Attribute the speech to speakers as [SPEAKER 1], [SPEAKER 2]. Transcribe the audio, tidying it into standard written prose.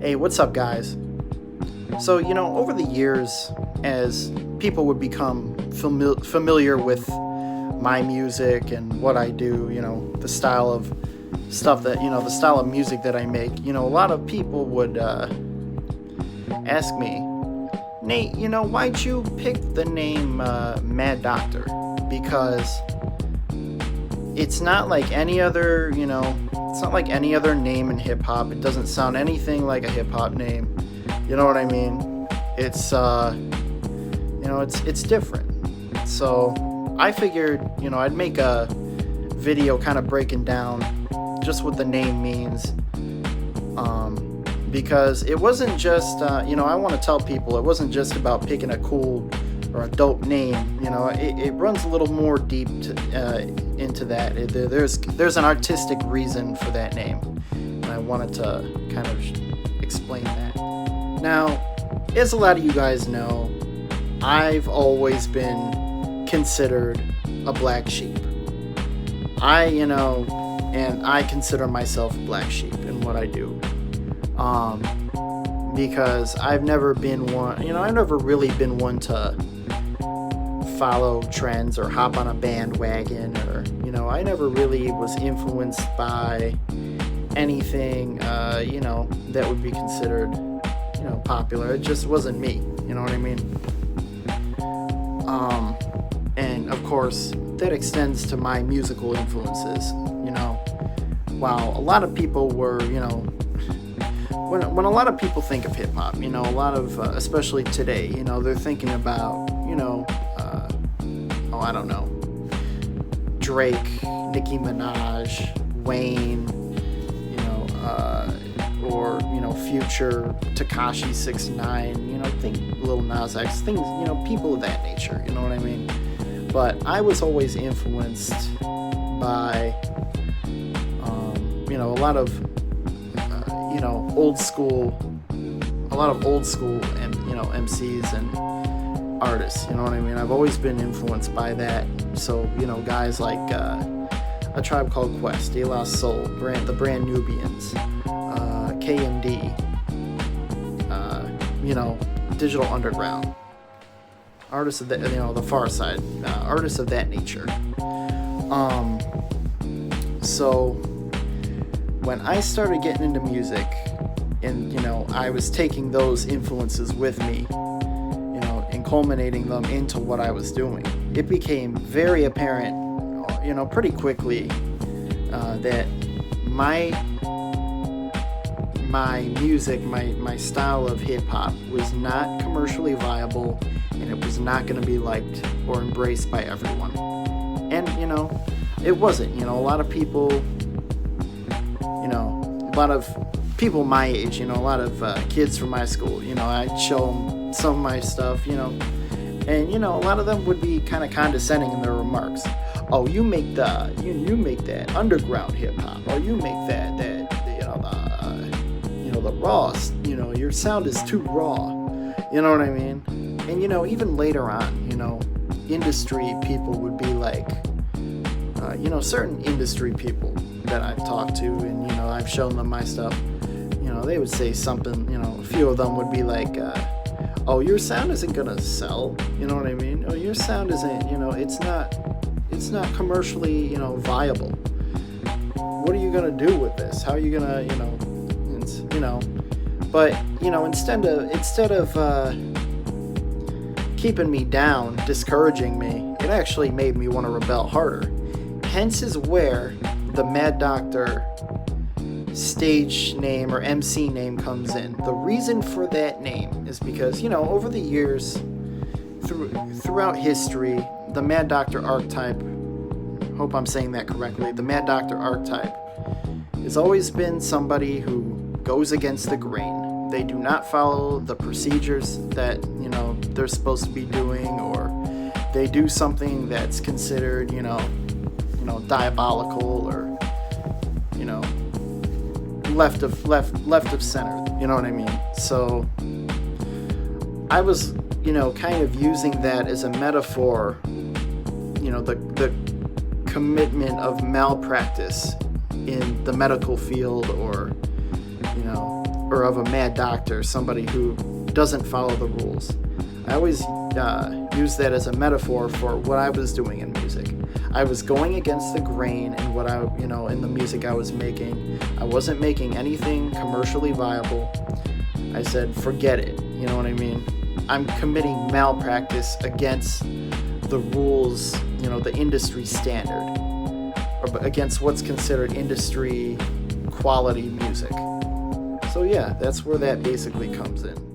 [SPEAKER 1] Hey, what's up, guys? So, over the years, as people would become familiar with my music and what I do, the style of stuff that, the style of music that I make, a lot of people would ask me, Nate, why'd you pick the name Mad Doctor? Because it's not like any other, it's not like any other name in hip hop. It doesn't sound anything like a hip hop name. You know what I mean? It's it's different. So I figured, I'd make a video kind of breaking down just what the name means. Because it wasn't just, I want to tell people it wasn't just about picking a cool or a dope name. It runs a little more deep into that. There's an artistic reason for that name, and I wanted to kind of explain that. Now, as a lot of you guys know, I've always been considered a black sheep. And I consider myself a black sheep in what I do. Because I've never been one, I've never really been one to follow trends or hop on a bandwagon, or, I never really was influenced by anything, that would be considered, popular. It just wasn't me, you know what I mean? And of course, that extends to my musical influences, while a lot of people were, when a lot of people think of hip hop, a lot of, especially today, they're thinking about, I don't know, Drake, Nicki Minaj, Wayne, or, Future, Tekashi 6ix9ine, think Lil Nas X, things, people of that nature, you know what I mean? But I was always influenced by, a lot of, a lot of old school, and MCs and artists. You know what I mean? I've always been influenced by that. So guys like A Tribe Called Quest, De La Soul, the Brand Nubians, KMD, Digital Underground, artists of the the Far Side, artists of that nature. So when I started getting into music, and I was taking those influences with me, and culminating them into what I was doing, it became very apparent, pretty quickly, that my music, my style of hip hop was not commercially viable, and it was not going to be liked or embraced by everyone. And it wasn't. A lot of people, a lot of people my age, a lot of kids from my school, I'd show them some of my stuff, and a lot of them would be kind of condescending in their remarks. Oh, you make you make that underground hip hop, or you make that the raw, your sound is too raw, you know what I mean? And even later on, industry people would be like, certain industry people that I've talked to, and I've shown them my stuff, they would say something, a few of them would be like, oh, your sound isn't gonna sell, you know what I mean? Oh, your sound isn't, it's not commercially, viable. What are you gonna do with this? How are you gonna, but instead of keeping me down, discouraging me, it actually made me want to rebel harder. Hence is where the Mad Doctor stage name or MC name comes in. The reason for that name is because, over the years, throughout history, the Mad Doctor archetype, hope I'm saying that correctly, the Mad Doctor archetype has always been somebody who goes against the grain. They do not follow the procedures that, they're supposed to be doing, or they do something that's considered, diabolical, or, left of center, you know what I mean? So I was, kind of using that as a metaphor, the commitment of malpractice in the medical field, or, or of a mad doctor, somebody who doesn't follow the rules. I always use that as a metaphor for what I was doing in music. I was going against the grain in what in the music I was making. I wasn't making anything commercially viable. I said, forget it. You know what I mean? I'm committing malpractice against the rules, the industry standard, or against what's considered industry quality music. So yeah, that's where that basically comes in.